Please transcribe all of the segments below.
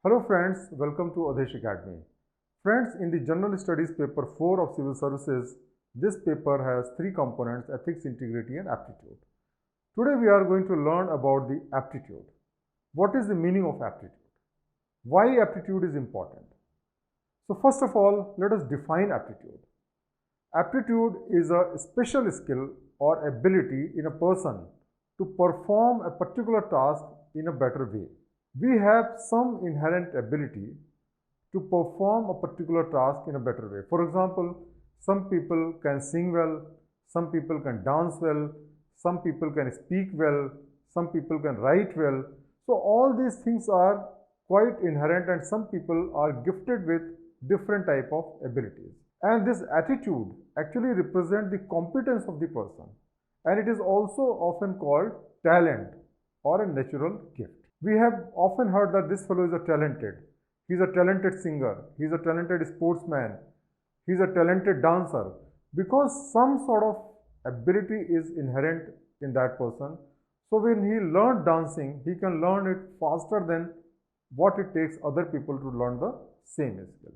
Hello friends, welcome to Awdhesh Academy. Friends, in the General Studies paper 4 of Civil Services, this paper has three components: ethics, integrity and aptitude. Today we are going to learn about the aptitude. What is the meaning of aptitude? Why aptitude is important? So first of all, let us define aptitude. Aptitude is a special skill or ability in a person to perform a particular task in a better way. We have some inherent ability to perform a particular task in a better way. For example, some people can sing well, some people can dance well, some people can speak well, some people can write well. So all these things are quite inherent, and some people are gifted with different type of abilities. And this attitude actually represents the competence of the person, and it is also often called talent or a natural gift. We have often heard that this fellow is a talented. He is a talented singer. He is a talented sportsman. He is a talented dancer. Because some sort of ability is inherent in that person. So when he learned dancing, he can learn it faster than what it takes other people to learn the same skill.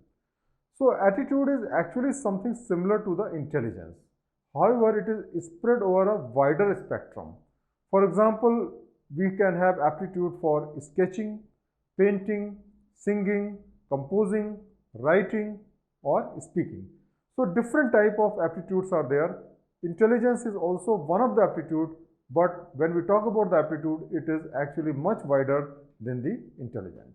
So attitude is actually something similar to the intelligence. However, it is spread over a wider spectrum. For example, we can have aptitude for sketching, painting, singing, composing, writing or speaking. So different type of aptitudes are there. Intelligence is also one of the aptitude, but when we talk about the aptitude, it is actually much wider than the intelligence.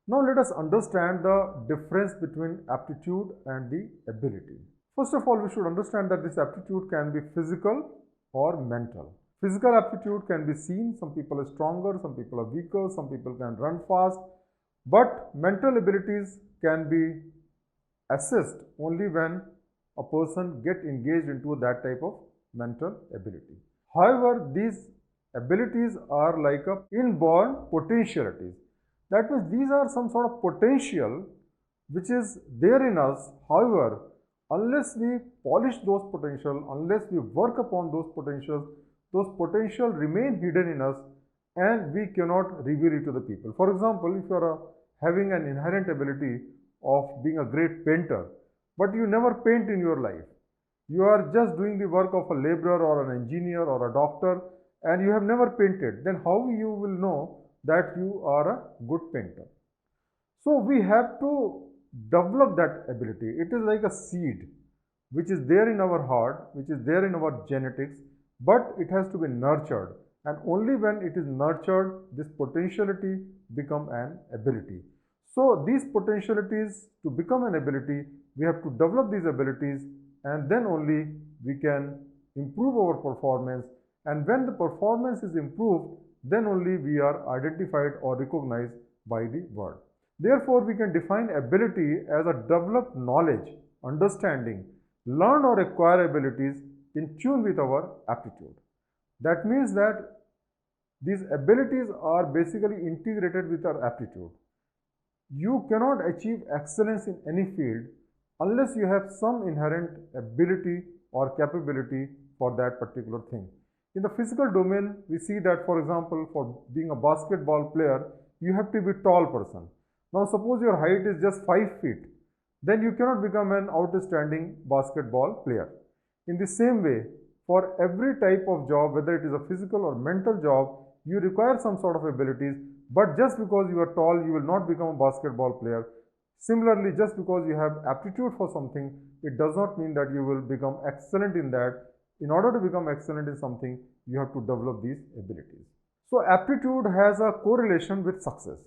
Now let us understand the difference between aptitude and the ability. First of all, we should understand that this aptitude can be physical or mental. Physical aptitude can be seen. Some people are stronger, some people are weaker, some people can run fast. But mental abilities can be assessed only when a person gets engaged into that type of mental ability. However, these abilities are like a inborn potentialities. That means these are some sort of potential which is there in us. However, unless we polish those potential, unless we work upon those potentials remain hidden in us and we cannot reveal it to the people. For example, if you are having an inherent ability of being a great painter, but you never paint in your life, you are just doing the work of a laborer or an engineer or a doctor, and you have never painted, then how you will know that you are a good painter? So we have to develop that ability. It is like a seed which is there in our heart, which is there in our genetics, but it has to be nurtured, and only when it is nurtured, this potentiality become an ability. So these potentialities, to become an ability, we have to develop these abilities, and then only we can improve our performance, and when the performance is improved, then only we are identified or recognized by the world. Therefore, we can define ability as a developed knowledge, understanding, learn or acquire abilities in tune with our aptitude. That means that these abilities are basically integrated with our aptitude. You cannot achieve excellence in any field unless you have some inherent ability or capability for that particular thing. In the physical domain, we see that, for example, for being a basketball player, you have to be a tall person. Now suppose your height is just 5 feet, then you cannot become an outstanding basketball player. In the same way, for every type of job, whether it is a physical or mental job, you require some sort of abilities, but just because you are tall, you will not become a basketball player. Similarly, just because you have aptitude for something, it does not mean that you will become excellent in that. In order to become excellent in something, you have to develop these abilities. So aptitude has a correlation with success.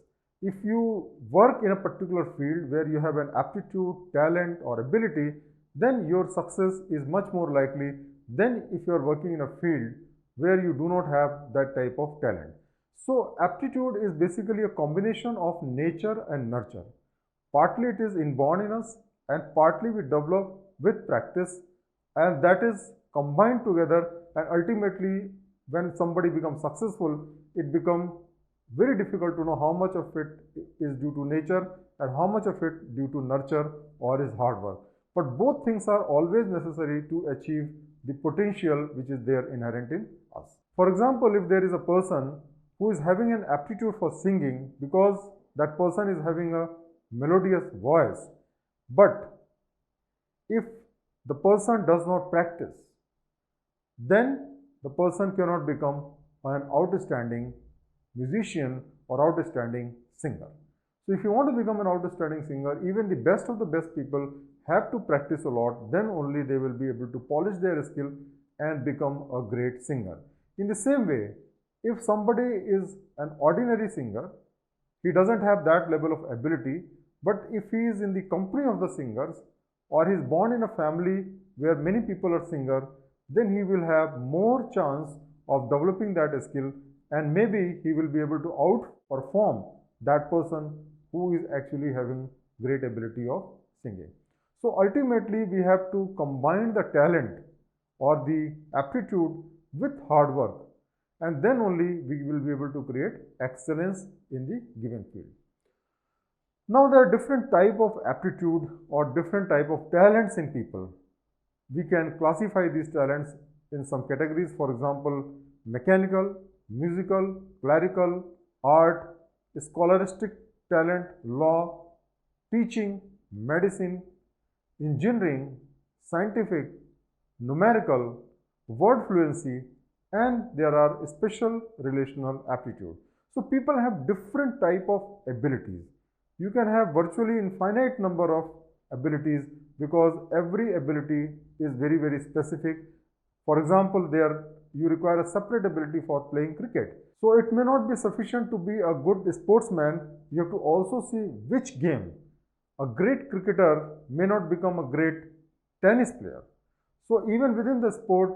If you work in a particular field where you have an aptitude, talent or ability, then your success is much more likely than if you are working in a field where you do not have that type of talent. So aptitude is basically a combination of nature and nurture. Partly it is inborn in us, and partly we develop with practice, and that is combined together, and ultimately when somebody becomes successful, it becomes very difficult to know how much of it is due to nature and how much of it due to nurture or is hard work. But both things are always necessary to achieve the potential which is there inherent in us. For example, if there is a person who is having an aptitude for singing because that person is having a melodious voice, but if the person does not practice, then the person cannot become an outstanding musician or outstanding singer. So if you want to become an outstanding singer, even the best of the best people have to practice a lot, then only they will be able to polish their skill and become a great singer. In the same way, if somebody is an ordinary singer, he doesn't have that level of ability, but if he is in the company of the singers or he is born in a family where many people are singers, then he will have more chance of developing that skill, and maybe he will be able to outperform that person who is actually having great ability of singing. So ultimately we have to combine the talent or the aptitude with hard work, and then only we will be able to create excellence in the given field. Now there are different type of aptitude or different type of talents in people. We can classify these talents in some categories. For example, mechanical, musical, clerical, art, scholastic talent, law, teaching, medicine, engineering, scientific, numerical, word fluency, and there are special relational aptitude. So people have different type of abilities. You can have virtually infinite number of abilities because every ability is very specific. For example, there you require a separate ability for playing cricket. So it may not be sufficient to be a good sportsman. You have to also see which game. A great cricketer may not become a great tennis player. So even within the sport,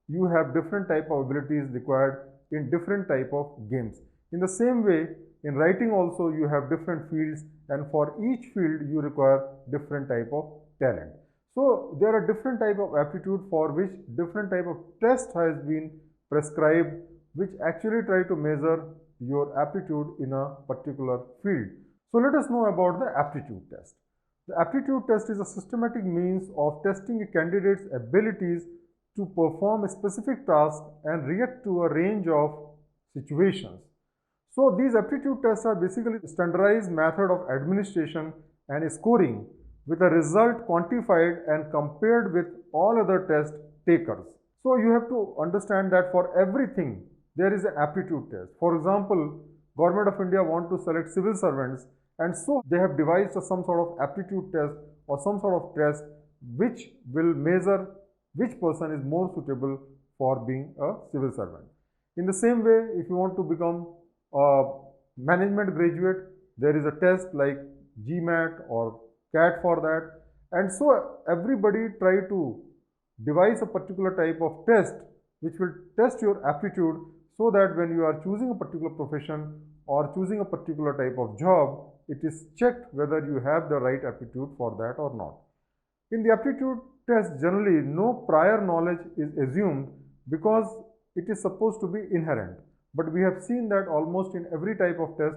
you have different type of abilities required in different type of games. In the same way, in writing also you have different fields, and for each field you require different type of talent. So there are different type of aptitude for which different type of test has been prescribed, which actually try to measure your aptitude in a particular field. So let us know about the aptitude test. The aptitude test is a systematic means of testing a candidate's abilities to perform a specific task and react to a range of situations. So these aptitude tests are basically a standardized method of administration and scoring, with a result quantified and compared with all other test takers. So you have to understand that for everything there is an aptitude test. For example, Government of India want to select civil servants, and so they have devised some sort of aptitude test or some sort of test which will measure which person is more suitable for being a civil servant. In the same way, if you want to become a management graduate, there is a test like GMAT or CAT for that, and so everybody try to devise a particular type of test which will test your aptitude, so that when you are choosing a particular profession or choosing a particular type of job, it is checked whether you have the right aptitude for that or not. In the aptitude test, generally no prior knowledge is assumed because it is supposed to be inherent. But we have seen that almost in every type of test,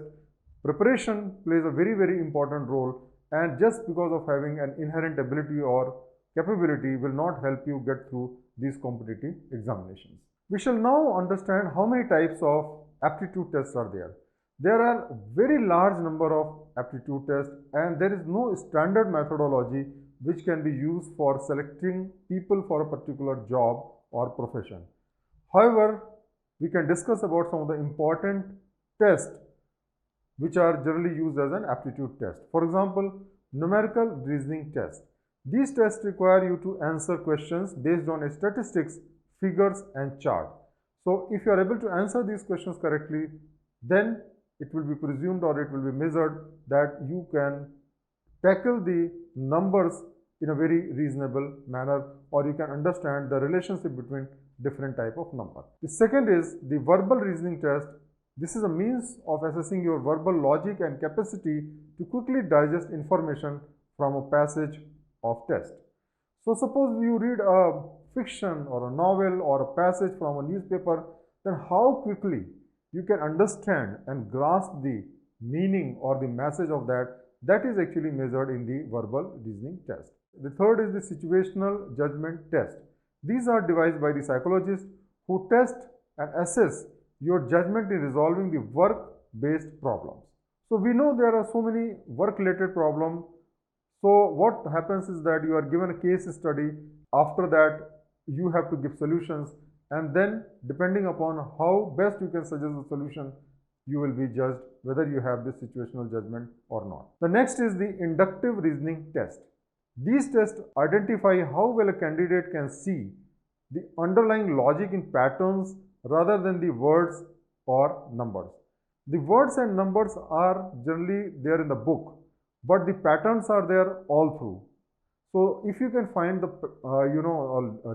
preparation plays a very important role, and just because of having an inherent ability or capability will not help you get through these competitive examinations. We shall now understand how many types of aptitude tests are there. There are very large number of aptitude tests, and there is no standard methodology which can be used for selecting people for a particular job or profession. However, we can discuss about some of the important tests which are generally used as an aptitude test. For example, numerical reasoning test. These tests require you to answer questions based on statistics, figures and chart. So if you are able to answer these questions correctly, then it will be presumed or it will be measured that you can tackle the numbers in a very reasonable manner, or you can understand the relationship between different type of number. The second is the verbal reasoning test. This is a means of assessing your verbal logic and capacity to quickly digest information from a passage of text. So suppose you read a fiction or a novel or a passage from a newspaper, then how quickly you can understand and grasp the meaning or the message of that is actually measured in the verbal reasoning test. The third is the situational judgment test. These are devised by the psychologists who test and assess your judgment in resolving the work-based problems. So we know there are so many work related problems. So what happens is that you are given a case study. After that, you have to give solutions, and then depending upon how best you can suggest the solution, you will be judged whether you have this situational judgment or not. The next is the inductive reasoning test. These tests identify how well a candidate can see the underlying logic in patterns rather than the words or numbers. The words and numbers are generally there in the book, but the patterns are there all through. So if you can find the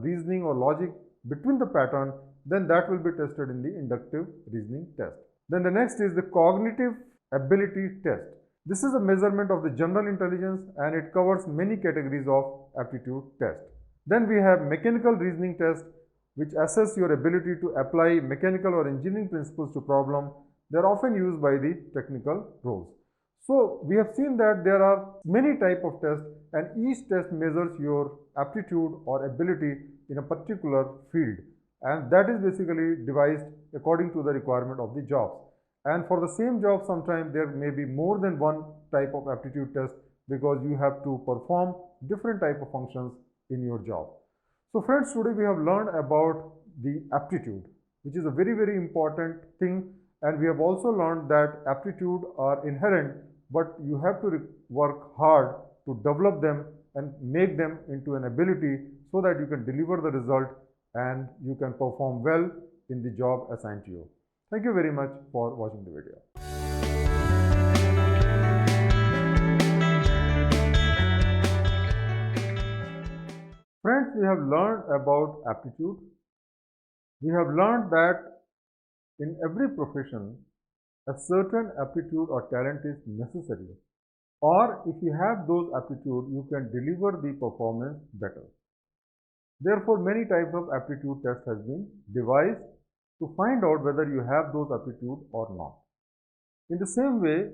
reasoning or logic between the pattern, then that will be tested in the inductive reasoning test. Then the next is the cognitive ability test. This is a measurement of the general intelligence, and it covers many categories of aptitude test. Then we have mechanical reasoning test, which assess your ability to apply mechanical or engineering principles to problem. They are often used by the technical roles. So we have seen that there are many types of tests, and each test measures your aptitude or ability in a particular field, and that is basically devised according to the requirement of the jobs. And for the same job, sometimes there may be more than one type of aptitude test, because you have to perform different type of functions in your job. So friends, today we have learned about the aptitude, which is a very important thing. And we have also learned that aptitude are inherent, but you have to work hard to develop them and make them into an ability so that you can deliver the result and you can perform well in the job assigned to you. Thank you very much for watching the video. Friends, we have learned about aptitude. We have learned that in every profession, a certain aptitude or talent is necessary, or if you have those aptitude, you can deliver the performance better. Therefore, many types of aptitude tests has been devised to find out whether you have those aptitude or not. In the same way,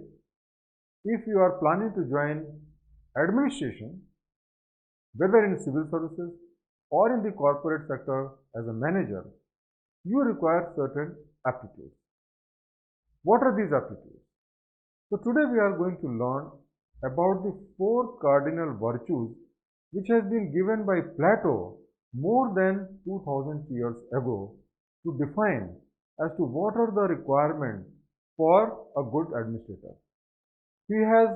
if you are planning to join administration, whether in civil services or in the corporate sector as a manager, you require certain aptitudes. What are these aptitudes? So today we are going to learn about the 4 cardinal virtues which has been given by Plato more than 2000 years ago to define as to what are the requirements for a good administrator. He has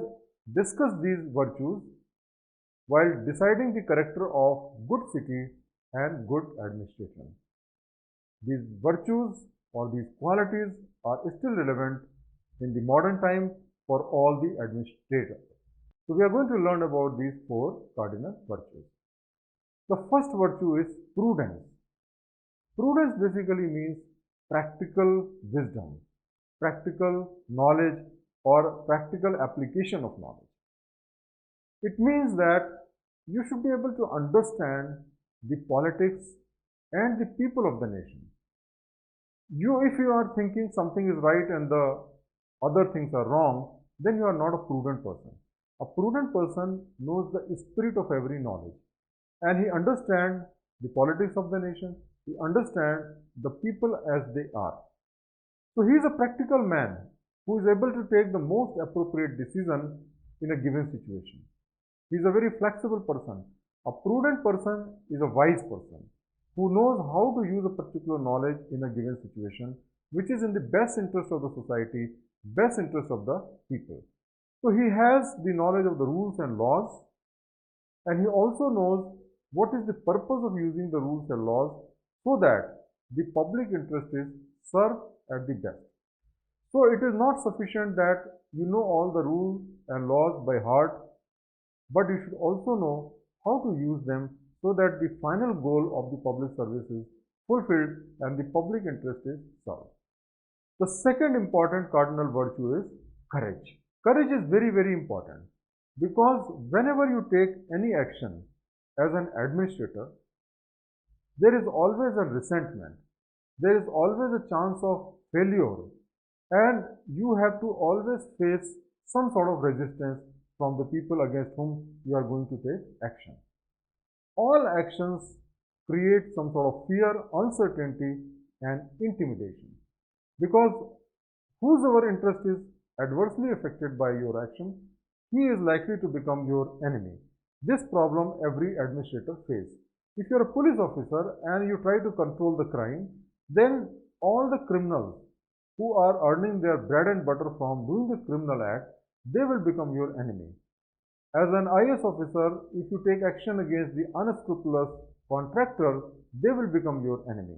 discussed these virtues while deciding the character of good city and good administration. These virtues or these qualities are still relevant in the modern time for all the administrators. So we are going to learn about these 4 cardinal virtues. The first virtue is prudence. Prudence basically means practical wisdom, practical knowledge, or practical application of knowledge. It means that you should be able to understand the politics and the people of the nation. If you are thinking something is right and the other things are wrong, then you are not a prudent person. A prudent person knows the spirit of every knowledge, and he understands the politics of the nation, he understands the people as they are. So he is a practical man who is able to take the most appropriate decision in a given situation. He is a very flexible person. A prudent person is a wise person who knows how to use a particular knowledge in a given situation, which is in the best interest of the society, best interest of the people. So he has the knowledge of the rules and laws, and he also knows what is the purpose of using the rules and laws so that the public interest is served at the best. So it is not sufficient that you know all the rules and laws by heart, but you should also know how to use them so that the final goal of the public service is fulfilled and the public interest is served. The second important cardinal virtue is courage. Courage is very important, because whenever you take any action as an administrator, there is always a resentment, there is always a chance of failure, and you have to always face some sort of resistance from the people against whom you are going to take action. All actions create some sort of fear, uncertainty, and intimidation, because whosoever interest is adversely affected by your action, he is likely to become your enemy. This problem every administrator faces. If you are a police officer and you try to control the crime, then all the criminals who are earning their bread and butter from doing the criminal act, they will become your enemy. As an IAS officer, if you take action against the unscrupulous contractor, they will become your enemy.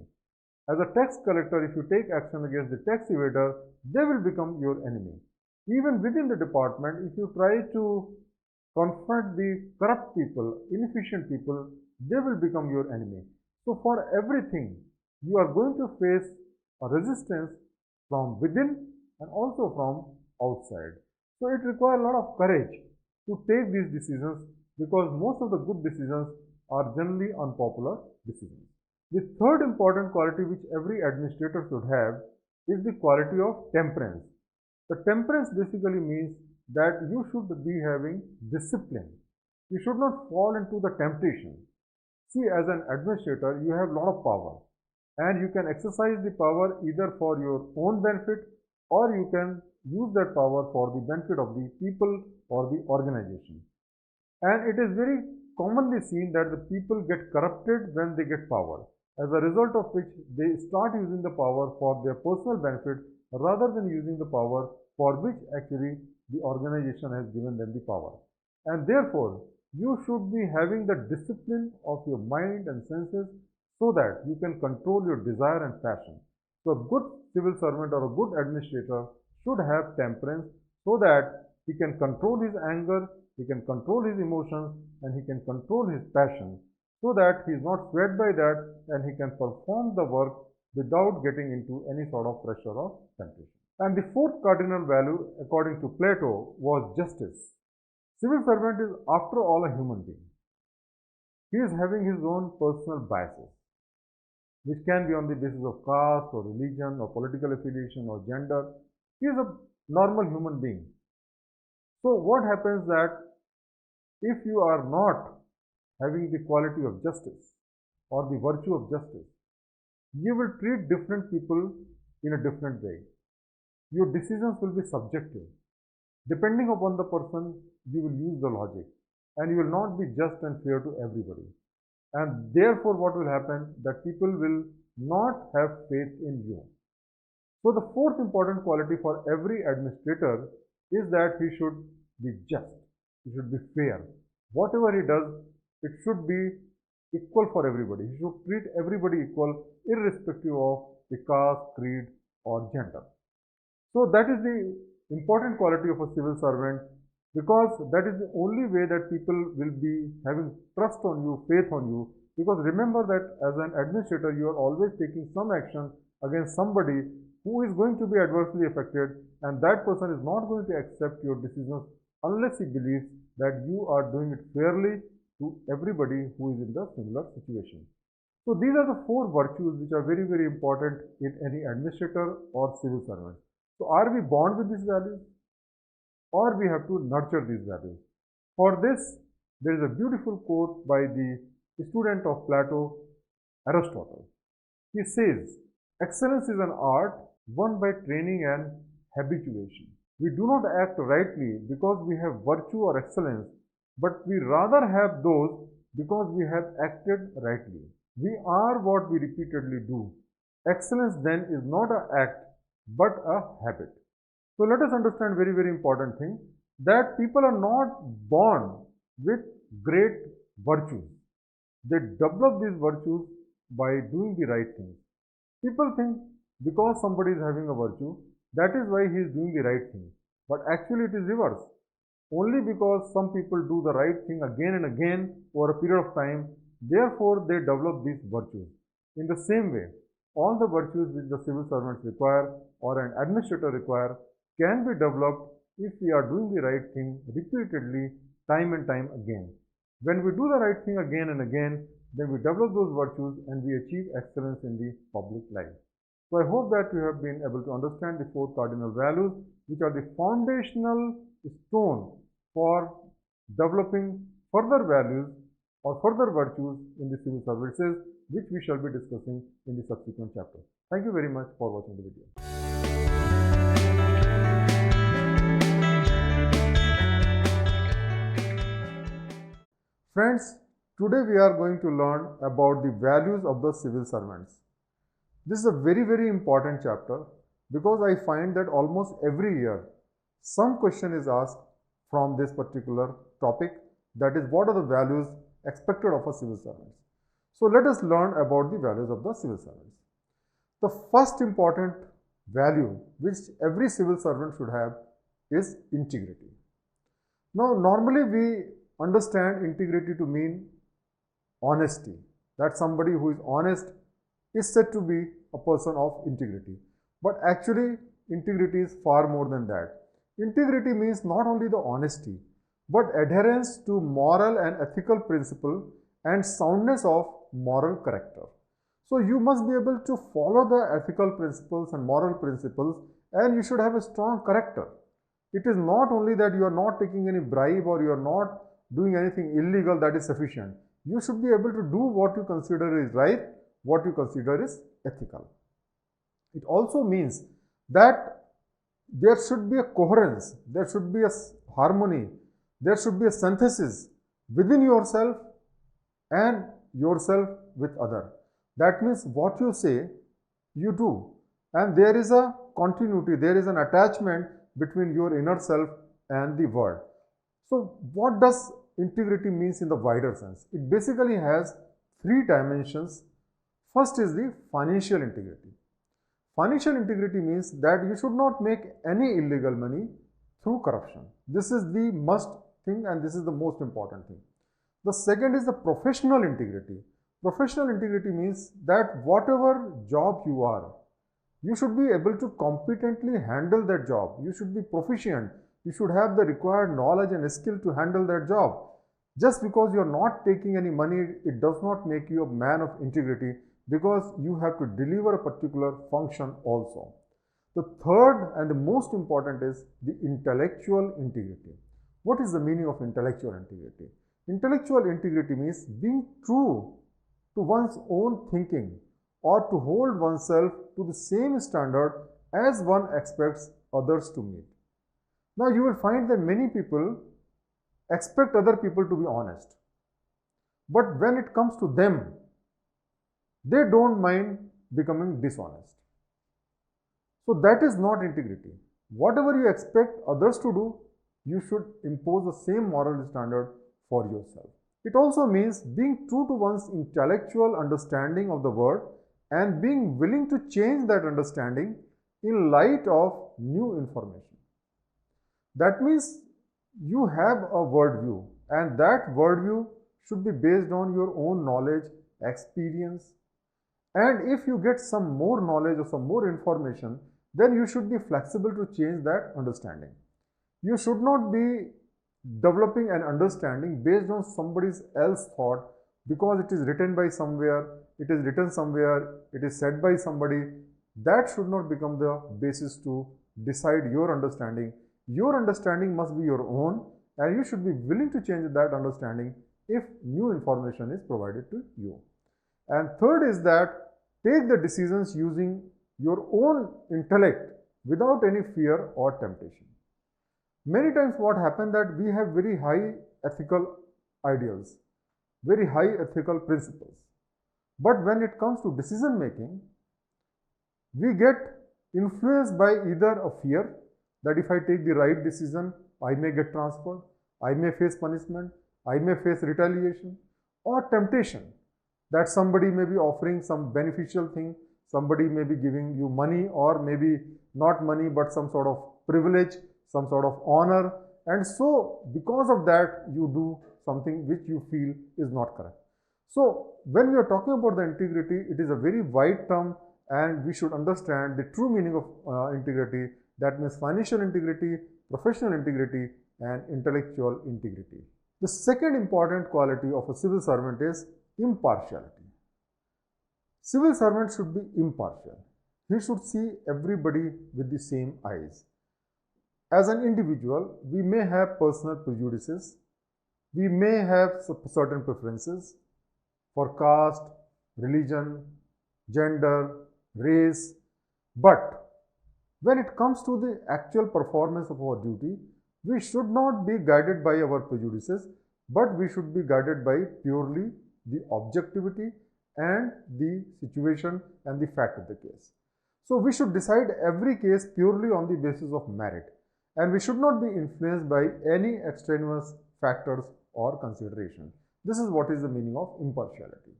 As a tax collector, if you take action against the tax evader, they will become your enemy. Even within the department, if you try to confront the corrupt people, inefficient people, they will become your enemy. So for everything, you are going to face a resistance from within and also from outside. So it requires a lot of courage to take these decisions, because most of the good decisions are generally unpopular decisions. The third important quality which every administrator should have is the quality of temperance. The temperance basically means that you should be having discipline. You should not fall into the temptation. See, as an administrator, you have a lot of power, and you can exercise the power either for your own benefit, or you can use that power for the benefit of the people or the organization. And it is very commonly seen that the people get corrupted when they get power, as a result of which they start using the power for their personal benefit rather than using the power for which actually the organization has given them the power. And therefore, you should be having the discipline of your mind and senses so that you can control your desire and passion. So a good civil servant or a good administrator should have temperance so that he can control his anger, he can control his emotions, and he can control his passion, so that he is not swayed by that and he can perform the work without getting into any sort of pressure or temptation. And the fourth cardinal value, according to Plato, was justice. Civil servant is after all a human being. He is having his own personal biases, which can be on the basis of caste or religion or political affiliation or gender. He is a normal human being. So what happens that if you are not having the quality of justice or the virtue of justice, you will treat different people in a different way. Your decisions will be subjective. Depending upon the person, you will use the logic, and you will not be just and fair to everybody. And therefore, what will happen, that people will not have faith in you. So the fourth important quality for every administrator is that he should be just. He should be fair. Whatever he does, it should be equal for everybody. He should treat everybody equal, irrespective of the caste, creed, or gender. So that is the important quality of a civil servant, because that is the only way that people will be having trust on you, faith on you. Because remember that as an administrator, you are always taking some action against somebody who is going to be adversely affected, and that person is not going to accept your decisions unless he believes that you are doing it fairly to everybody who is in the similar situation. So these are the four virtues which are very, very important in any administrator or civil servant. So are we born with these values, or we have to nurture these values? For this, there is a beautiful quote by the student of Plato, Aristotle. He says, "Excellence is an art won by training and habituation. We do not act rightly because we have virtue or excellence, but we rather have those because we have acted rightly. We are what we repeatedly do. Excellence then is not an act, but a habit." So let us understand very, very important thing, that people are not born with great virtues. They develop these virtues by doing the right things. People think because somebody is having a virtue, that is why he is doing the right thing. But actually it is reverse. Only because some people do the right thing again and again over a period of time, therefore they develop these virtues. In the same way, all the virtues which the civil servants require or an administrator require can be developed if we are doing the right thing repeatedly, time and time again. When we do the right thing again and again, then we develop those virtues and we achieve excellence in the public life. So I hope that you have been able to understand the four cardinal values, which are the foundational stone for developing further values or further virtues in the civil services, which we shall be discussing in the subsequent chapter. Thank you very much for watching the video. Friends, today we are going to learn about the values of the civil servants. This is a very important chapter because I find that almost every year some question is asked from this particular topic, that is, what are the values expected of a civil servant. So let us learn about the values of the civil servants. The first important value which every civil servant should have is integrity. Now normally we understand integrity to mean honesty, that somebody who is honest is said to be a person of integrity. But actually integrity is far more than that. Integrity means not only the honesty, but adherence to moral and ethical principle and soundness of moral character. So you must be able to follow the ethical principles and moral principles, and you should have a strong character. It is not only that you are not taking any bribe or you are not doing anything illegal that is sufficient. You should be able to do what you consider is right, what you consider is ethical. It also means that there should be a coherence, there should be a harmony, there should be a synthesis within yourself and yourself with other. That means what you say, you do, and there is a continuity, there is an attachment between your inner self and the world. So what does integrity means in the wider sense? It basically has three dimensions. First is the financial integrity. Financial integrity means that you should not make any illegal money through corruption. This is the must thing and this is the most important thing. The second is the professional integrity. Professional integrity means that whatever job you are, you should be able to competently handle that job. You should be proficient. You should have the required knowledge and skill to handle that job. Just because you are not taking any money, it does not make you a man of integrity, because you have to deliver a particular function also. The third and the most important is the intellectual integrity. What is the meaning of intellectual integrity? Intellectual integrity means being true to one's own thinking or to hold oneself to the same standard as one expects others to meet. Now you will find that many people expect other people to be honest, but when it comes to them, they don't mind becoming dishonest. So that is not integrity. Whatever you expect others to do, you should impose the same moral standard for yourself. It also means being true to one's intellectual understanding of the world and being willing to change that understanding in light of new information. That means you have a worldview, and that worldview should be based on your own knowledge, experience, and if you get some more knowledge or some more information, then you should be flexible to change that understanding. You should not be developing an understanding based on somebody else's thought because it is written by somewhere, it is written somewhere, it is said by somebody. That should not become the basis to decide your understanding. Your understanding must be your own, and you should be willing to change that understanding if new information is provided to you. And third is that take the decisions using your own intellect without any fear or temptation. Many times what happens that we have very high ethical ideals, very high ethical principles. But when it comes to decision making, we get influenced by either a fear that if I take the right decision, I may get transferred, I may face punishment, I may face retaliation, or temptation that somebody may be offering some beneficial thing, somebody may be giving you money, or maybe not money but some sort of privilege, some sort of honor, and so because of that you do something which you feel is not correct. So when we are talking about the integrity, it is a very wide term and we should understand the true meaning of integrity. That means financial integrity, professional integrity, and intellectual integrity. The second important quality of a civil servant is impartiality. Civil servant should be impartial. He should see everybody with the same eyes. As an individual, we may have personal prejudices, we may have certain preferences for caste, religion, gender, race, but when it comes to the actual performance of our duty, we should not be guided by our prejudices, but we should be guided by purely the objectivity and the situation and the fact of the case. So we should decide every case purely on the basis of merit, and we should not be influenced by any extraneous factors or consideration. This is what is the meaning of impartiality.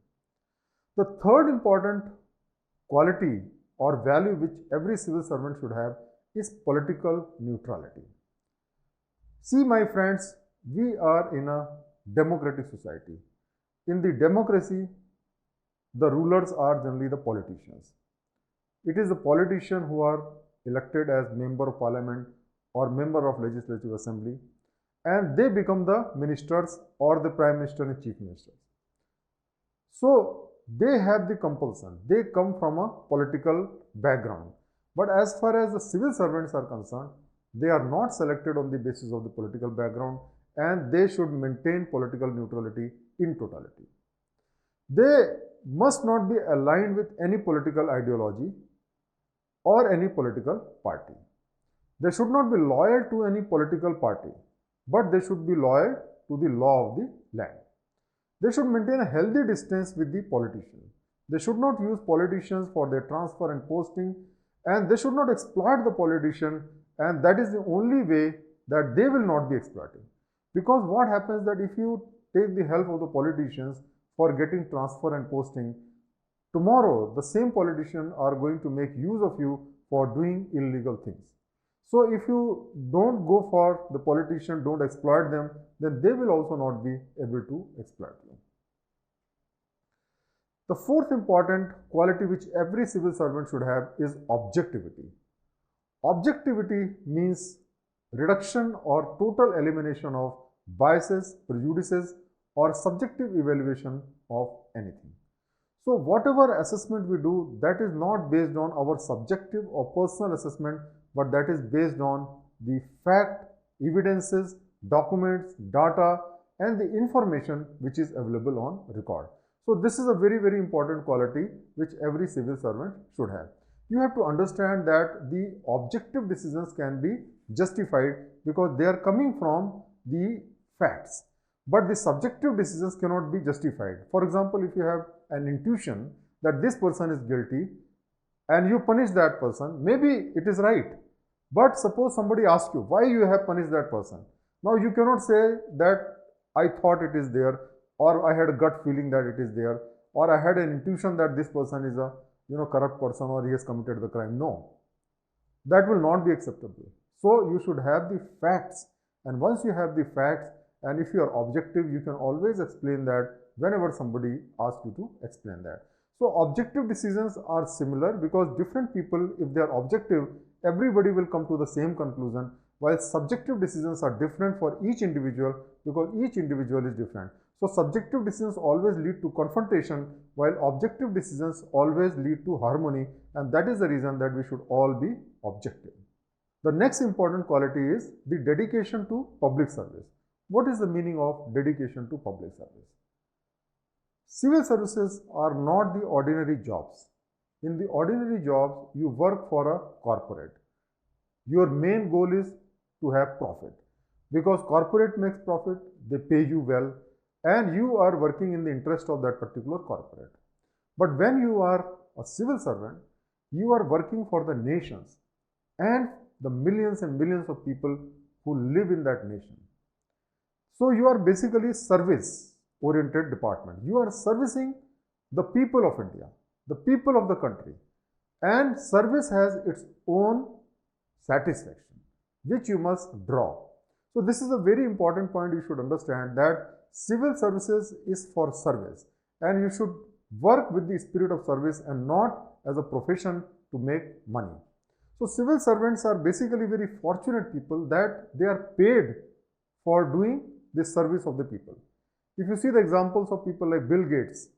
The third important quality or value which every civil servant should have is political neutrality. See, my friends, we are in a democratic society. In the democracy, the rulers are generally the politicians. It is the politicians who are elected as member of parliament or member of legislative assembly, and they become the ministers or the prime minister and chief minister. So they have the compulsion. They come from a political background. But as far as the civil servants are concerned, they are not selected on the basis of the political background, and they should maintain political neutrality in totality. They must not be aligned with any political ideology or any political party. They should not be loyal to any political party, but they should be loyal to the law of the land. They should maintain a healthy distance with the politician. They should not use politicians for their transfer and posting, and they should not exploit the politician, and that is the only way that they will not be exploited. Because what happens that if you take the help of the politicians for getting transfer and posting, tomorrow the same politicians are going to make use of you for doing illegal things. So if you don't go for the politician, don't exploit them, then they will also not be able to exploit you. The fourth important quality which every civil servant should have is objectivity. Objectivity means reduction or total elimination of biases, prejudices, or subjective evaluation of anything. So whatever assessment we do, that is not based on our subjective or personal assessment, but that is based on the fact, evidences, documents, data, and the information which is available on record. So this is a very, very important quality which every civil servant should have. You have to understand that the objective decisions can be justified because they are coming from the facts, but the subjective decisions cannot be justified. For example, if you have an intuition that this person is guilty and you punish that person, maybe it is right, but suppose somebody asks you why you have punished that person. Now you cannot say that I thought it is there, or I had a gut feeling that it is there, or I had an intuition that this person is a corrupt person or he has committed the crime. No, that will not be acceptable. So you should have the facts, and once you have the facts, and if you are objective, you can always explain that whenever somebody asks you to explain that. So objective decisions are similar because different people, if they are objective, everybody will come to the same conclusion, while subjective decisions are different for each individual because each individual is different. So subjective decisions always lead to confrontation, while objective decisions always lead to harmony, and that is the reason that we should all be objective. The next important quality is the dedication to public service. What is the meaning of dedication to public service? Civil services are not the ordinary jobs. In the ordinary jobs, you work for a corporate. Your main goal is to have profit. Because corporate makes profit, they pay you well, and you are working in the interest of that particular corporate. But when you are a civil servant, you are working for the nations and the millions and millions of people who live in that nation. So you are basically service-oriented department. You are servicing the people of India, the people of the country, and service has its own satisfaction, which you must draw. So this is a very important point you should understand, that civil services is for service, and you should work with the spirit of service and not as a profession to make money. So civil servants are basically very fortunate people that they are paid for doing this service of the people. If you see the examples of people like Bill Gates,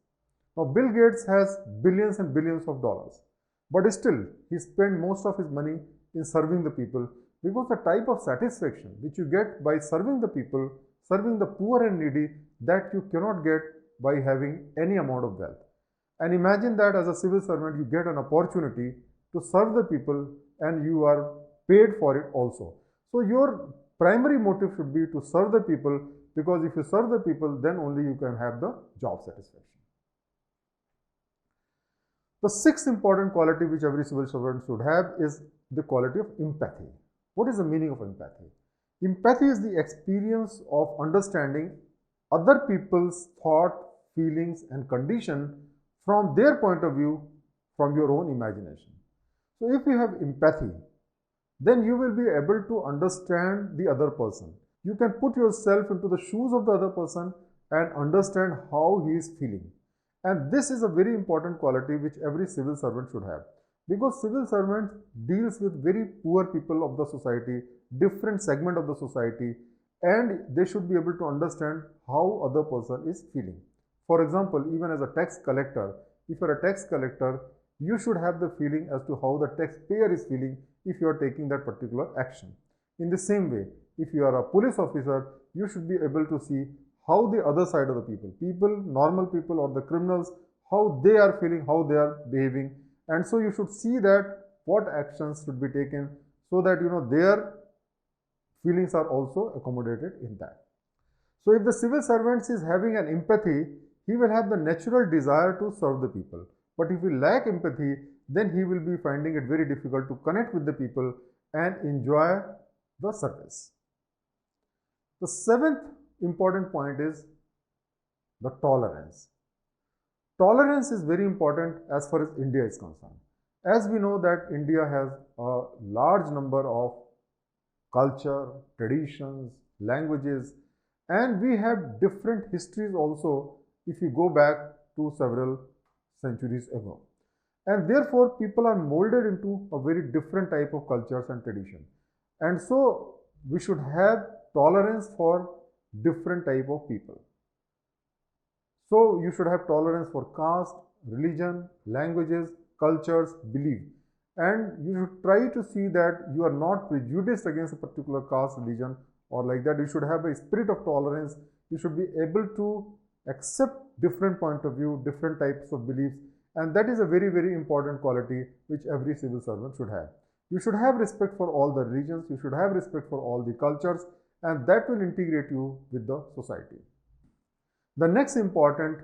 now Bill Gates has billions and billions of dollars, but still he spent most of his money in serving the people, because the type of satisfaction which you get by serving the people, serving the poor and needy, that you cannot get by having any amount of wealth. And imagine that as a civil servant you get an opportunity to serve the people and you are paid for it also. So your primary motive should be to serve the people, because if you serve the people, then only you can have the job satisfaction. The sixth important quality which every civil servant should have is the quality of empathy. What is the meaning of empathy? Empathy is the experience of understanding other people's thought, feelings and condition from their point of view, from your own imagination. So if you have empathy, then you will be able to understand the other person. You can put yourself into the shoes of the other person and understand how he is feeling. And this is a very important quality which every civil servant should have, because civil servant deals with very poor people of the society, different segment of the society, and they should be able to understand how other person is feeling. For example, even as a tax collector, if you are a tax collector, you should have the feeling as to how the taxpayer is feeling if you are taking that particular action. In the same way, if you are a police officer, you should be able to see how the other side of the people, normal people or the criminals, how they are feeling, how they are behaving. And so you should see that what actions should be taken so that their feelings are also accommodated in that. So if the civil servant is having an empathy, he will have the natural desire to serve the people. But if he lack empathy, then he will be finding it very difficult to connect with the people and enjoy the service. The seventh important point is the tolerance. Tolerance is very important as far as India is concerned. As we know that India has a large number of culture, traditions, languages, and we have different histories also if you go back to several centuries ago. And therefore, people are molded into a very different type of cultures and tradition. And so, we should have tolerance for different type of people. So, you should have tolerance for caste, religion, languages, cultures, belief. And you should try to see that you are not prejudiced against a particular caste, religion or like that. You should have a spirit of tolerance. You should be able to accept different point of view, different types of beliefs. And that is a very, very important quality which every civil servant should have. You should have respect for all the religions. You should have respect for all the cultures, and that will integrate you with the society. The next important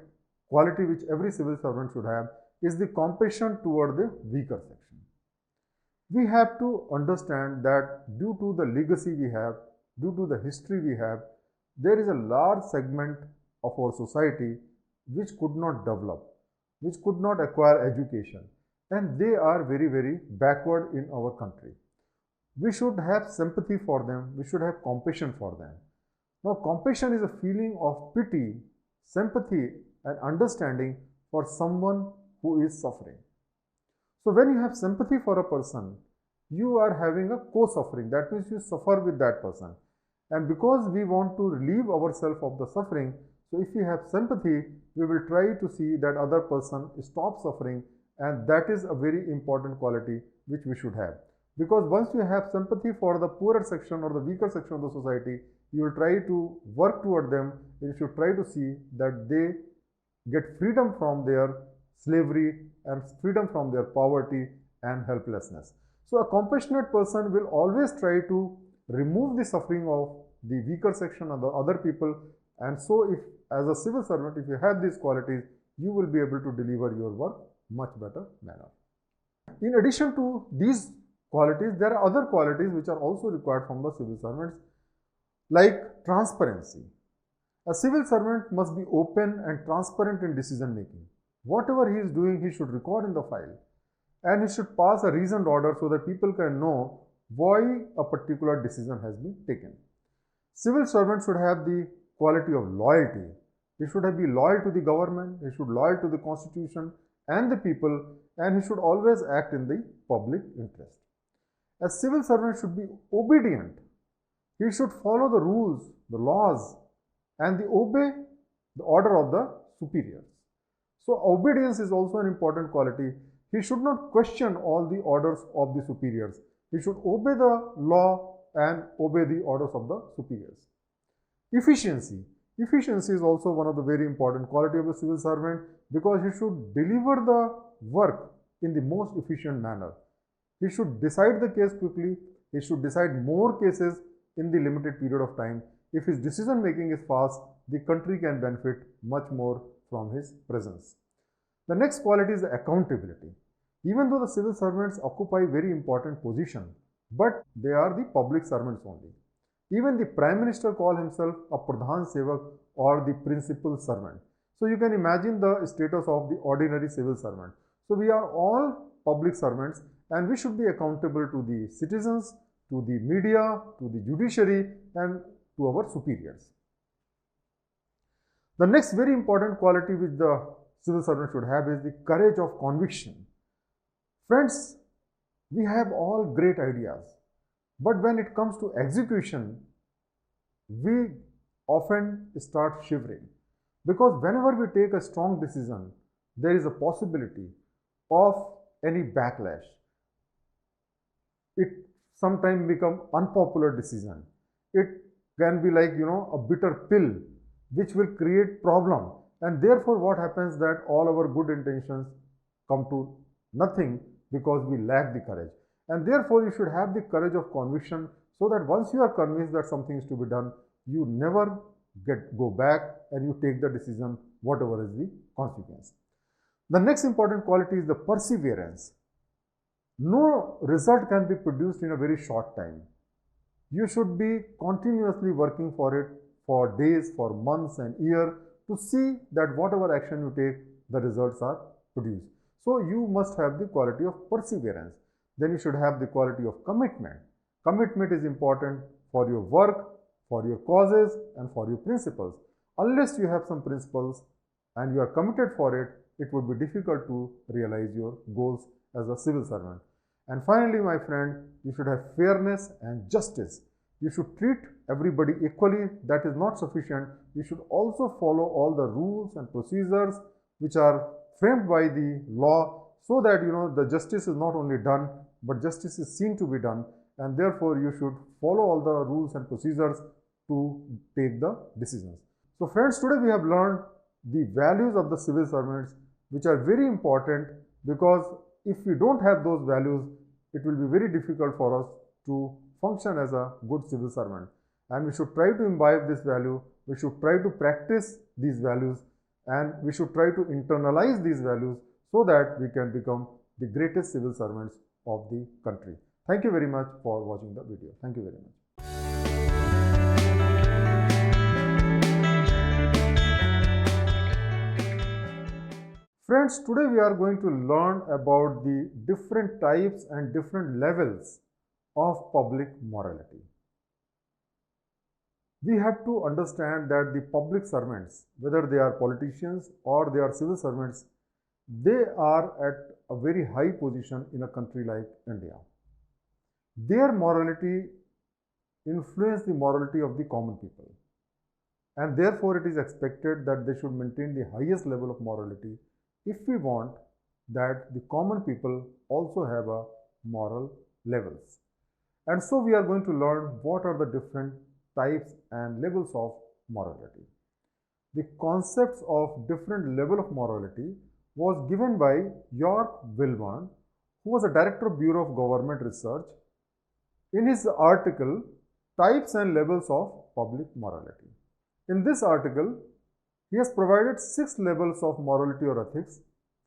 quality which every civil servant should have is the compassion toward the weaker section. We have to understand that due to the legacy we have, due to the history we have, there is a large segment of our society which could not develop, which could not acquire education, and they are very, very backward in our country. We should have sympathy for them. We should have compassion for them. Now, compassion is a feeling of pity, sympathy and understanding for someone who is suffering. So, when you have sympathy for a person, you are having a co-suffering. That means you suffer with that person. And because we want to relieve ourselves of the suffering, so if we have sympathy, we will try to see that other person stop suffering, and that is a very important quality which we should have. Because once you have sympathy for the poorer section or the weaker section of the society, you will try to work toward them. You should try to see that they get freedom from their slavery and freedom from their poverty and helplessness. So a compassionate person will always try to remove the suffering of the weaker section of the other people. And so if as a civil servant, if you have these qualities, you will be able to deliver your work much better manner. In addition to these qualities, there are other qualities which are also required from the civil servants, like transparency. A civil servant must be open and transparent in decision making. Whatever he is doing, he should record in the file, and he should pass a reasoned order so that people can know why a particular decision has been taken. Civil servants should have the quality of loyalty. He should be loyal to the government, he should be loyal to the constitution and the people, and he should always act in the public interest. A civil servant should be obedient. He should follow the rules, the laws, and obey the order of the superiors. So obedience is also an important quality. He should not question all the orders of the superiors. He should obey the law and obey the orders of the superiors. Efficiency. Efficiency is also one of the very important quality of the civil servant, because he should deliver the work in the most efficient manner. He should decide the case quickly. He should decide more cases in the limited period of time. If his decision making is fast, the country can benefit much more from his presence. The next quality is the accountability. Even though the civil servants occupy very important position, but they are the public servants only. Even the Prime Minister calls himself a Pradhan Sevak or the principal servant. So you can imagine the status of the ordinary civil servant. So we are all public servants and we should be accountable to the citizens, to the media, to the judiciary and to our superiors. The next very important quality which the civil servant should have is the courage of conviction. Friends, we have all great ideas, but when it comes to execution, we often start shivering because whenever we take a strong decision, there is a possibility of any backlash. It sometimes becomes unpopular decision. It can be like, a bitter pill which will create problem, and therefore what happens that all our good intentions come to nothing because we lack the courage. And therefore you should have the courage of conviction so that once you are convinced that something is to be done, you never go back and you take the decision whatever is the consequence. The next important quality is the perseverance. No result can be produced in a very short time. You should be continuously working for it for days, for months and years to see that whatever action you take, the results are produced. So you must have the quality of perseverance. Then you should have the quality of commitment. Commitment is important for your work, for your causes and for your principles. Unless you have some principles and you are committed for it, it would be difficult to realize your goals as a civil servant. And finally, my friend, you should have fairness and justice. You should treat everybody equally. That is not sufficient. You should also follow all the rules and procedures which are framed by the law so that the justice is not only done but justice is seen to be done, and therefore you should follow all the rules and procedures to take the decisions. So friends, today we have learned the values of the civil servants which are very important, because if we don't have those values, it will be very difficult for us to function as a good civil servant. And we should try to imbibe this value, we should try to practice these values, and we should try to internalize these values so that we can become the greatest civil servants of the country. Thank you very much for watching the video. Thank you very much. Friends, today we are going to learn about the different types and different levels of public morality. We have to understand that the public servants, whether they are politicians or they are civil servants, they are at a very high position in a country like India. Their morality influences the morality of the common people, and therefore it is expected that they should maintain the highest level of morality if we want that the common people also have a moral levels. And so we are going to learn what are the different types and levels of morality. The concepts of different level of morality was given by York Wilburn, who was a director of Bureau of Government Research, in his article Types and Levels of Public Morality. In this article, he has provided 6 levels of morality or ethics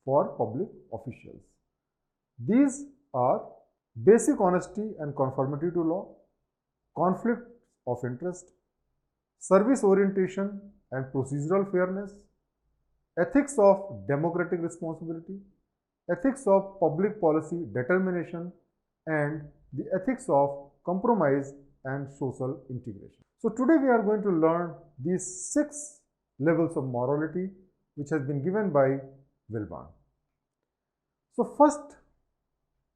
for public officials. These are basic honesty and conformity to law, conflict of interest, service orientation and procedural fairness, ethics of democratic responsibility, ethics of public policy determination, and the ethics of compromise and social integration. So today we are going to learn these 6 levels of morality which has been given by Wilburn. So first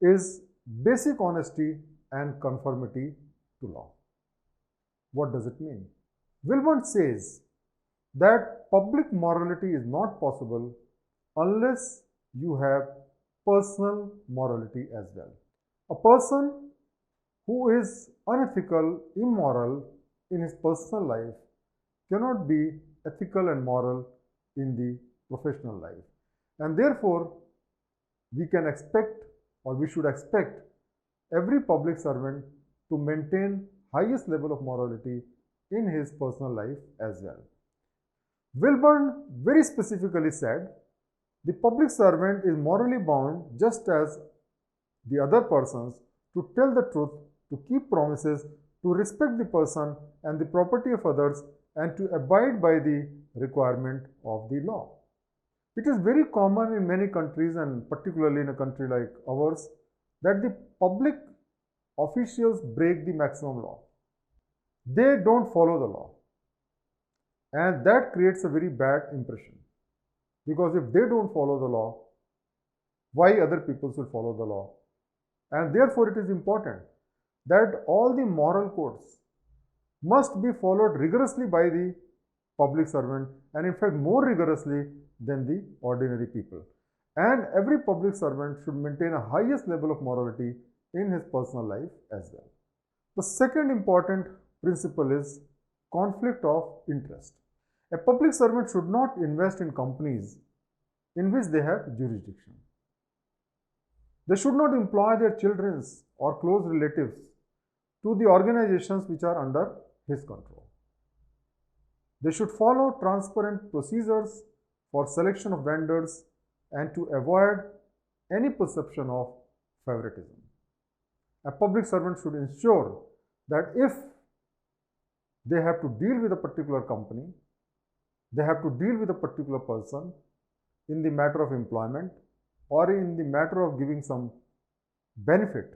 is basic honesty and conformity to law. What does it mean? Wilburn says that public morality is not possible unless you have personal morality as well. A person who is unethical, immoral in his personal life cannot be ethical and moral in the professional life. And therefore, we can expect, or we should expect, every public servant to maintain highest level of morality in his personal life as well. Wilburn very specifically said, the public servant is morally bound just as the other persons to tell the truth, to keep promises, to respect the person and the property of others, and to abide by the requirement of the law. It is very common in many countries, and particularly in a country like ours, that the public officials break the maximum law. They don't follow the law, and that creates a very bad impression, because if they don't follow the law, why other people should follow the law? And therefore it is important that all the moral codes must be followed rigorously by the public servant, and in fact more rigorously than the ordinary people. And every public servant should maintain a highest level of morality in his personal life as well. The second important principle is conflict of interest. A public servant should not invest in companies in which they have jurisdiction. They should not employ their children or close relatives to the organizations which are under his control. They should follow transparent procedures for selection of vendors and to avoid any perception of favoritism. A public servant should ensure that if they have to deal with a particular company, they have to deal with a particular person in the matter of employment or in the matter of giving some benefit,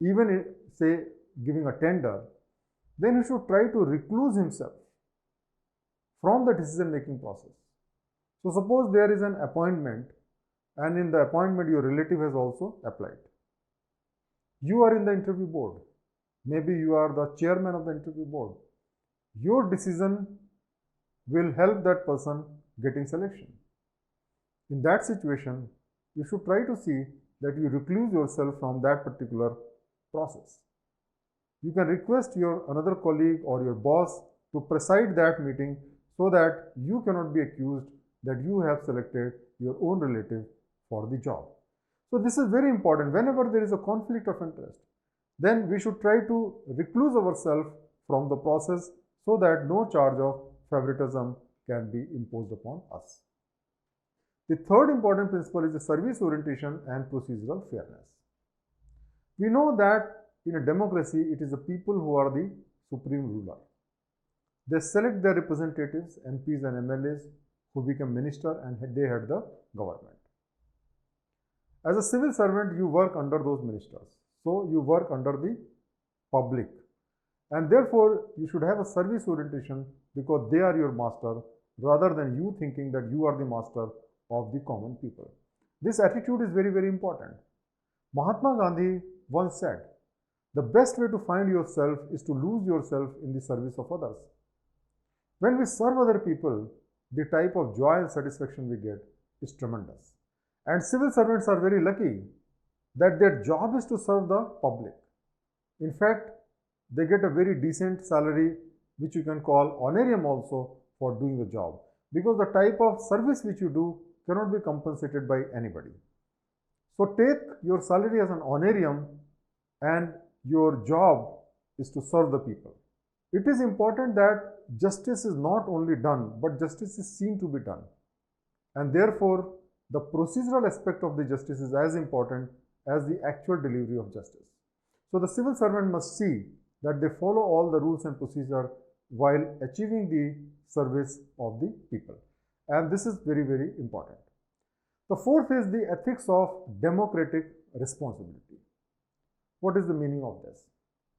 even say giving a tender, then he should try to recluse himself from the decision making process. So suppose there is an appointment, and in the appointment your relative has also applied. You are in the interview board. Maybe you are the chairman of the interview board. Your decision will help that person getting selection. In that situation, you should try to see that you recluse yourself from that particular process. You can request your another colleague or your boss to preside that meeting so that you cannot be accused that you have selected your own relative for the job. So this is very important. Whenever there is a conflict of interest, then we should try to recluse ourselves from the process so that no charge of favoritism can be imposed upon us. The third important principle is the service orientation and procedural fairness. We know that in a democracy, it is the people who are the supreme ruler. They select their representatives, MPs and MLAs, who become minister, and they head the government. As a civil servant, you work under those ministers. So you work under the public, and therefore you should have a service orientation because they are your master rather than you thinking that you are the master of the common people. This attitude is very, very important. Mahatma Gandhi once said, the best way to find yourself is to lose yourself in the service of others. When we serve other people, the type of joy and satisfaction we get is tremendous. And civil servants are very lucky that their job is to serve the public. In fact, they get a very decent salary, which you can call honorarium also, for doing the job, because the type of service which you do cannot be compensated by anybody. So take your salary as an honorarium, and your job is to serve the people. It is important that justice is not only done, but justice is seen to be done. And therefore, the procedural aspect of the justice is as important as the actual delivery of justice. So the civil servant must see that they follow all the rules and procedure while achieving the service of the people. And this is very, very important. The fourth is the ethics of democratic responsibility. What is the meaning of this?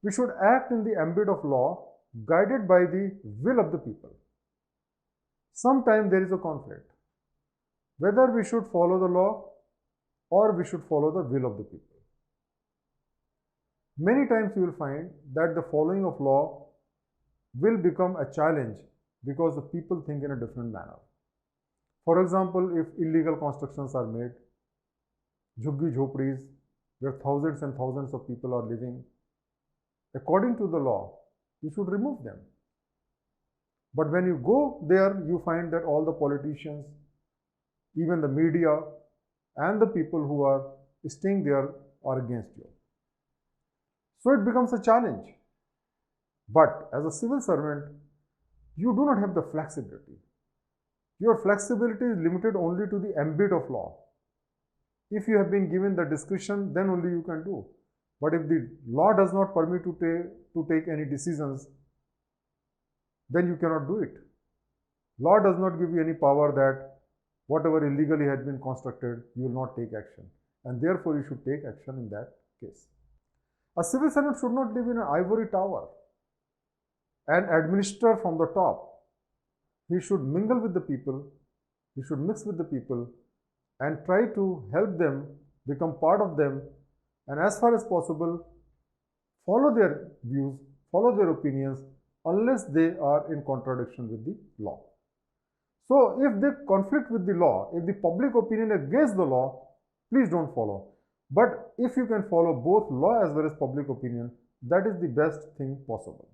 We should act in the ambit of law, guided by the will of the people. Sometimes there is a conflict, whether we should follow the law or we should follow the will of the people. Many times you will find that the following of law will become a challenge because the people think in a different manner. For example, if illegal constructions are made, jhuggi jhopdis, where thousands and thousands of people are living, according to the law, you should remove them. But when you go there, you find that all the politicians, even the media, and the people who are staying there are against you. So it becomes a challenge. But as a civil servant, you do not have the flexibility. Your flexibility is limited only to the ambit of law. If you have been given the discretion, then only you can do. But if the law does not permit you to take any decisions, then you cannot do it. Law does not give you any power that whatever illegally has been constructed, you will not take action. And therefore, you should take action in that case. A civil servant should not live in an ivory tower and administer from the top. He should mingle with the people, he should mix with the people and try to help them, become part of them, and as far as possible, follow their views, follow their opinions, unless they are in contradiction with the law. So, if they conflict with the law, if the public opinion against the law, please don't follow. But if you can follow both law as well as public opinion, that is the best thing possible.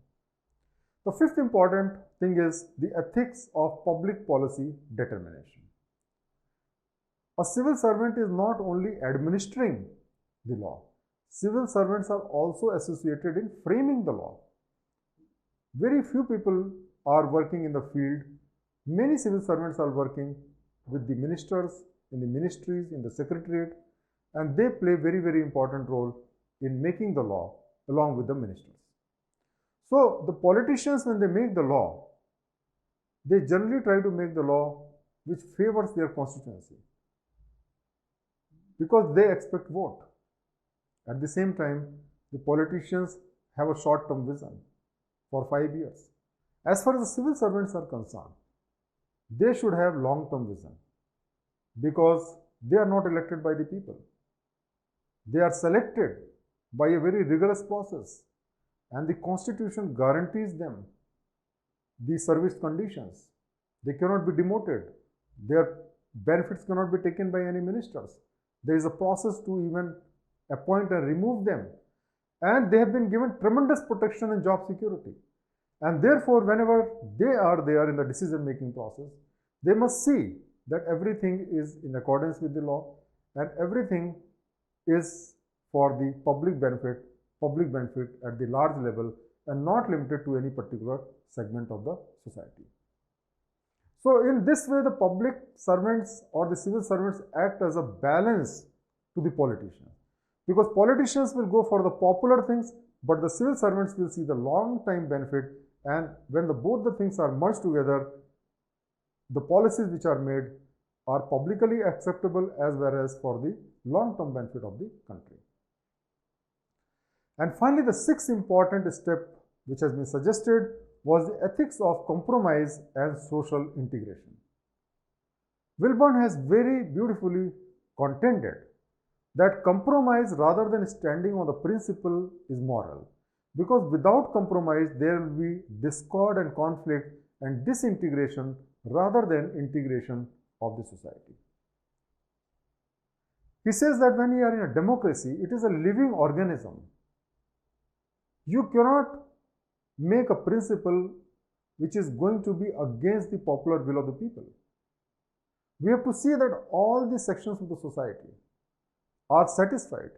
The fifth important thing is the ethics of public policy determination. A civil servant is not only administering the law, civil servants are also associated in framing the law. Very few people are working in the field. Many civil servants are working with the ministers, in the ministries, in the secretariat, and they play very, very important role in making the law along with the ministers. So, the politicians, when they make the law, they generally try to make the law which favors their constituency because they expect vote. At the same time, the politicians have a short-term vision for 5 years. As far as the civil servants are concerned, they should have long-term vision because they are not elected by the people. They are selected by a very rigorous process, and the Constitution guarantees them the service conditions. They cannot be demoted. Their benefits cannot be taken by any ministers. There is a process to even appoint and remove them. And they have been given tremendous protection and job security. And therefore, whenever they are there in the decision-making process, they must see that everything is in accordance with the law and everything is for the public benefit at the large level and not limited to any particular segment of the society. So, in this way, the public servants or the civil servants act as a balance to the politicians, because politicians will go for the popular things, but the civil servants will see the long-time benefit, and when both the things are merged together, the policies which are made are publicly acceptable as well as for the long-term benefit of the country. And finally, the sixth important step which has been suggested was the ethics of compromise and social integration. Wilburn has very beautifully contended that compromise rather than standing on the principle is moral, because without compromise there will be discord and conflict and disintegration rather than integration of the society. He says that when you are in a democracy, it is a living organism. You cannot make a principle which is going to be against the popular will of the people. We have to see that all the sections of the society are satisfied.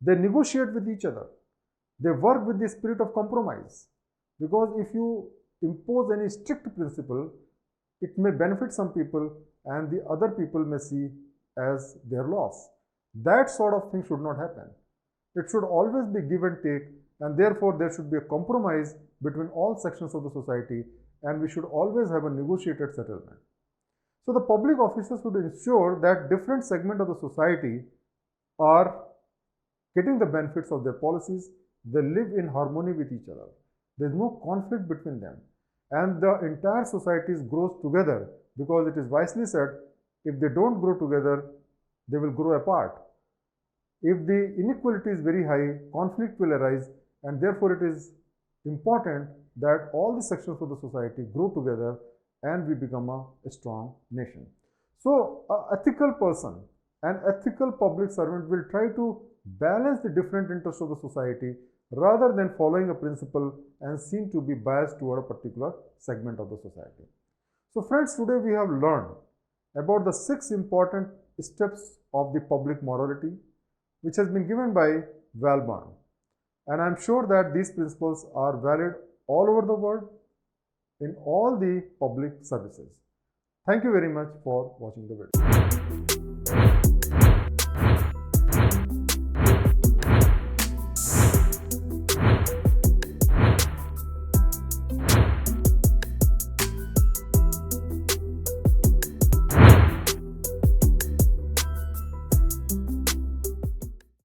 They negotiate with each other. They work with the spirit of compromise, because if you impose any strict principle, it may benefit some people and the other people may see as their loss. That sort of thing should not happen. It should always be give and take, and therefore there should be a compromise between all sections of the society, and we should always have a negotiated settlement. So the public officers should ensure that different segments of the society are getting the benefits of their policies. They live in harmony with each other. There is no conflict between them, and the entire society grows together, because it is wisely said, if they don't grow together, they will grow apart. If the inequality is very high, conflict will arise, and therefore it is important that all the sections of the society grow together and we become a strong nation. So, an ethical person, an ethical public servant will try to balance the different interests of the society rather than following a principle and seem to be biased toward a particular segment of the society. So friends, today we have learned about the 6 important steps of the public morality, which has been given by Wilburn. And I am sure that these principles are valid all over the world in all the public services. Thank you very much for watching the video.